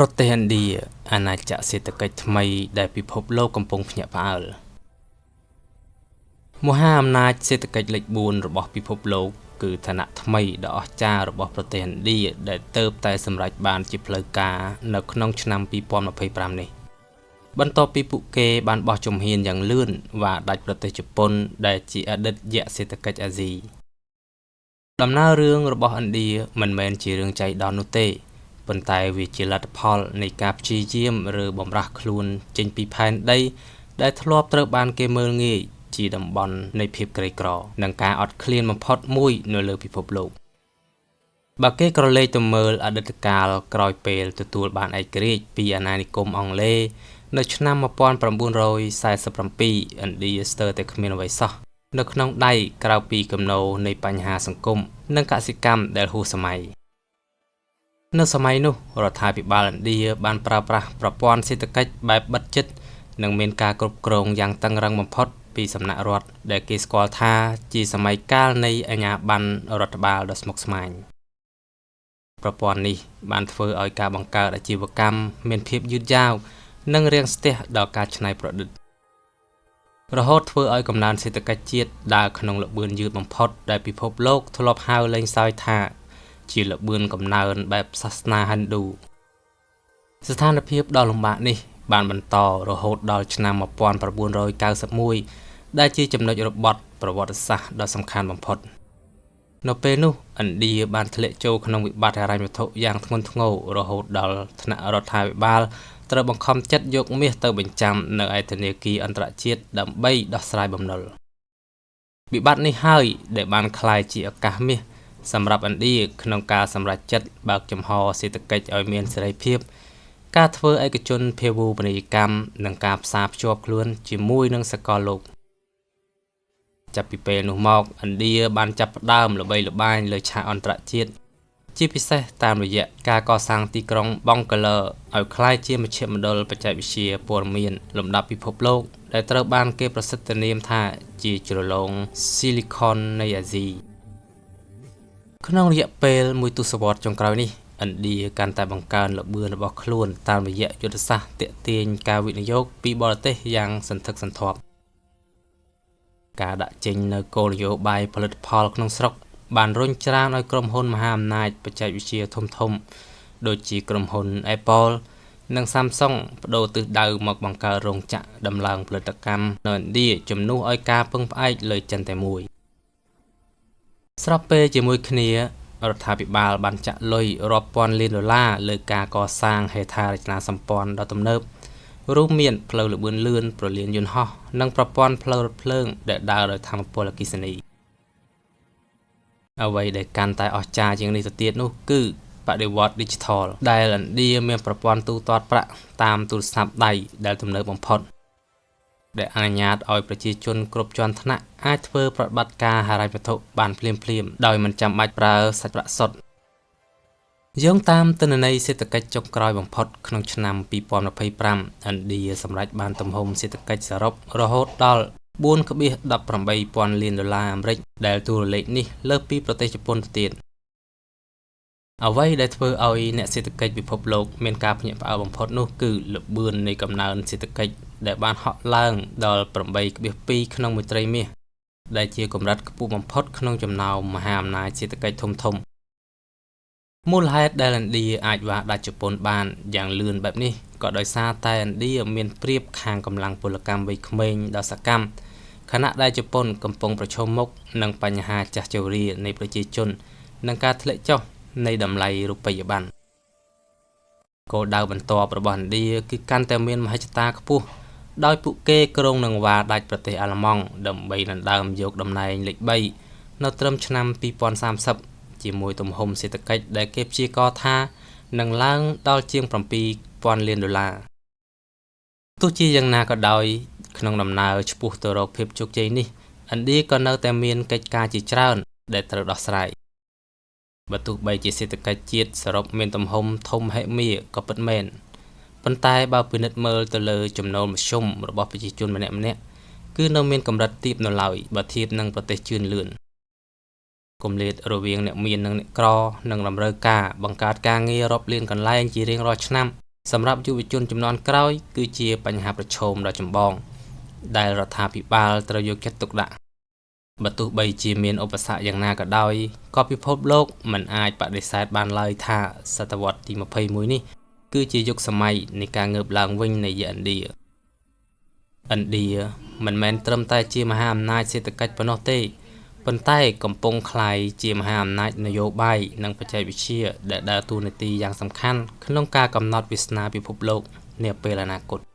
ប្រទេសឥណ្ឌាអាណាចក្រសេដ្ឋកិច្ចថ្មីដែលពិភពលោកកំពុងភ្ញាក់ផ្អើលមហាអំណាចសេដ្ឋកិច្ចលេខ4របស់ពិភពលោកគឺឋានៈថ្មីដ៏អស្ចារ្យរបស់ប្រទេសឥណ្ឌាដែលទើបតែសម្រេចបានជាផ្លូវការនៅក្នុងឆ្នាំ2025នេះបន្ទាប់ពីពួកគេបានបោះជំហានយ៉ាងលឿនវាដាច់ប្រទេសជប៉ុនដែលជាអតីតយក្សសេដ្ឋកិច្ចអាស៊ីដំណើររឿងរបស់ឥណ្ឌាមិនមែនជារឿងចៃដន្យនោះទេប៉ុន្តែវាជាលទ្ធផលនៃការព្យាយាមឬបំរាស់ខ្លួនចេញពីផែនដីដែលធ្លាប់ត្រូវបានគេមើលងាយជាតំបន់នៃភាពក្រីក្រនិងការអត់ឃ្លានបំផុតមួយនៅលើពិភពលោកបើគេក្រឡេកទៅមើលអតីតកាលក្រោយពេលទទួលបានឯករាជ្យពីអាណានិគមអង់គ្លេសនៅឆ្នាំ1947ឥណ្ឌាស្ទើរតែគ្មានអ្វីសោះនៅក្នុងដៃក្រៅពីគំនរនៃបញ្ហាសង្គមនិងកសិកម្មដែលហួសសម័យនៅសម័យនោះរដ្ឋាភិបាលឥណ្ឌាបានប្រើប្រាស់ប្រព័ន្ធសេដ្ឋកិច្ចបែបបិទជិតនិងមានការគ្រប់គ្រងយ៉ាងតឹងរ៉ឹងបំផុតពីសំណាក់រដ្ឋដែលគេស្គាល់ថាជាសម័យកាលនៃអាជ្ញាប័ណ្ណរដ្ឋបាលដ៏ស្មុគស្មាញប្រព័ន្ធនេះបានធ្វើឲ្យការបង្កើតអាជីវកម្មមានភាពយឺតយ៉ាវនិងរាំងស្ទះដល់ការច្នៃប្រឌិតរហូតធ្វើឲ្យកំណើនសេដ្ឋកិច្ចជាតិដើរក្នុងល្បឿនយឺតបំផុតដែលពិភពលោកធ្លាប់ហៅលេងសើចថាជាល្បឿនកំណើនបែបសាសនាហិណ្ឌូស្ថានភាពដ៏លំបាកនេះបានបន្តរហូតដល់ឆ្នាំ1991ដែលជាចំណុចរបត់ប្រវត្តិសាស្ត្រដ៏សំខាន់បំផុតនៅពេលនោះឥណ្ឌាបានធ្លាក់ចូលក្នុងវិបត្តិហិរញ្ញវត្ថុយ៉ាងធ្ងន់ធ្ងររហូតដល់ថ្នាក់រដ្ឋាភិបាលត្រូវបង្ខំចិត្តយកមាសទៅបញ្ចាំនៅឯធនាគារអន្តរជាតិដើម្បីដោះស្រាយបំណុលវិបត្តិនេះហើយដែលបានក្លាយជាឱកាសមាសសម្រាប់ឥណ្ឌាក្នុងការសម្រេចចិត្តបើកចំហសេដ្ឋកិច្ចឲ្យមានសេរីភាពការធ្វើឯកជនភាវូបនីយកម្មនិងការផ្សារភ្ជាប់ខ្លួនជាមួយនឹងសកលលោកចាប់ពីពេលនោះមកឥណ្ឌាបានចាប់ផ្ដើមល្បីល្បាញលើឆាកអន្តរជាតិជាពិសេសតាមរយៈការកសាងទីក្រុងបង់កាឡឺឲ្យក្លាយជាមជ្ឈមណ្ឌលបច្ចេកវិទ្យាព័ត៌មានលំដាប់ពិភពលោកដែលត្រូវបានគេប្រសិទ្ធនាមថាជាជ្រលង Silicon នៃអាស៊ីក្នុងរយៈពេលមួយទសវត្សរ៍ចុងក្រោយនេះឥណ្ឌាកាន់តែបង្កើនល្បឿនរបស់ខ្លួនតាមរយៈយុទ្ធសាស្ត្រទាក់ទាញការវិនិយោគពីបរទេសយ៉ាងសន្ធឹកសន្ធាប់ការដាក់ចេញនូវគោលនយោបាយផលិតផលក្នុងស្រុកបានរុញច្រានឲ្យក្រុមហ៊ុនមហាអំណាចបច្ចេកវិទ្យាធំៗដូចជាក្រុមហ៊ុន Apple និង Samsung បដូរទិសដៅមកបង្កើតរោងចក្រដំឡើងផលិតកម្មនៅឥណ្ឌាជំនួសឲ្យការពឹងផ្អែកលើចិនតែមួយស្របពេលជាមួយគ្នារដ្ឋាភិបាលបានចាក់លុយរាប់ពាន់លានដុល្លារលើការកសាងហេដ្ឋារចនាសម្ព័ន្ធដ៏ទំនើបរួមមានផ្លូវល្បឿនលឿនព្រលានយន្តហោះនិងប្រព័ន្ធផ្លូវរថភ្លើងដែលដើរដោយថាមពលអគ្គិសនីអ្វីដែលកាន់តែអស្ចារ្យជាងនេះទៅទៀតនោះគឺបដិវត្តន៍ Digital ដែលឥណ្ឌាមានប្រព័ន្ធទូទាត់ប្រាក់តាមទូរស័ព្ទដៃដែលទំនើបបំផុតដែលអនុញ្ញាតឲ្យប្រជាជនគ្រប់ជាន់ថ្នាក់អាចធ្វើប្រតិបត្តិការហិរញ្ញវត្ថុបានភ្លាមៗដោយមិនចាំបាច់ប្រើសាច់ប្រាក់សុទ្ធយោងតាមទិន្នន័យសេដ្ឋកិច្ចចុងក្រោយបំផុតក្នុងឆ្នាំ2025ឥណ្ឌាសម្រេចបានទំហំសេដ្ឋកិច្ចសរុបរហូតដល់ 4.18 លានដុល្លារអាមេរិកដែលតួលេខនេះលើសពីប្រទេសជប៉ុនទៅទៀតអ្វីដែលធ្វើឲ្យអ្នកសេដ្ឋកិច្ចពិភពលោកមានការភ្ញាក់ផ្អើលបំផុតនោះគឺល្បឿននៃកំណើនសេដ្ឋកិច្ចដែលបានហក់ឡើងដល់ 8.2 ក្នុងមួយត្រីមាសដែលជាកម្រិតខ្ពស់បំផុតក្នុងចំណោមមហាអំណាចសេដ្ឋកិច្ចធំៗមូលហេតុដែលឥណ្ឌាអាចវាយដាច់ជប៉ុនបានយ៉ាងលឿនបែបនេះក៏ដោយសារតែឥណ្ឌាមានប្រៀបខាងកម្លាំងពលកម្មវ័យក្មេងដ៏សកម្មខណៈដែលជប៉ុនកំពុងប្រឈមមុខនឹងបញ្ហាចាស់ជរានៃប្រជាជននិងការធ្លាក់ចុះនៃតម្លៃរូបិយប័ណ្ណគោលដៅបន្ទាប់របស់ឥណ្ឌាគឺកាន់តែមានមហិច្ឆតាខ្ពស់ដោយពួកគេក្រុងនឹងវាយដាច់ប្រទេសអាល្លឺម៉ង់ដើម្បីដណ្ដើមយកតំណែងលេខ3នៅត្រឹមឆ្នាំ2030ជាមួយទំហំសេដ្ឋកិច្ចដែលគេព្យាករណ៍ថានឹងឡើងដល់ជាង 7,000 លានដុល្លារទោះជាយ៉ាងណាក៏ដោយក្នុងដំណើរឆ្ពោះទៅរកភាពជោគជ័យនេះឥណ្ឌាក៏នៅតែមានកិច្ចការជាច្រើនដែលត្រូវដោះស្រាយបើទោះបីជាសេដ្ឋកិច្ចជាតិសរុបមានទំហំធំហិមាក៏ពិតមែនប៉ុន្តែបើពិនិត្យមើលទៅលើចំណូលមធ្យមរបស់ប្រជាជនម្នាក់ៗគឺនៅមានកម្រិតទាបនៅឡើយបើធៀបនឹងប្រទេសជឿនលឿនគម្លាតរវាងអ្នកមាននិងអ្នកក្រនឹងតម្រូវការបង្កើតការងាររាប់លានកន្លែងជារៀងរាល់ឆ្នាំ សម្រាប់យុវជនជំនាន់ក្រោយគឺជាបញ្ហាប្រឈមដ៏ចម្បងដែលរដ្ឋាភិបាលត្រូវយកចិត្តទុកដាក់បើទោះបីជាមានឧបសគ្គយ៉ាងណាក៏ដោយក៏ពិភពលោកមិនអាចបដិសេធបានឡើយថាសតវត្សទី21នេះគឺជាយុគសម័យនៃការងើបឡើងវិញនៃឥណ្ឌាមិនមែនត្រឹមតែជាមហាអំណាចសេដ្ឋកិច្ចប៉ុណ្ណោះទេប៉ុន្តែកំពុងក្លាយជាមហាអំណាចនយោបាយនិងបច្ចេកវិទ្យាដែលដើរតួនាទីយ៉ាងសំខាន់ក្នុងការកំណត់វាសនាពិភពលោកនាពេលអនាគត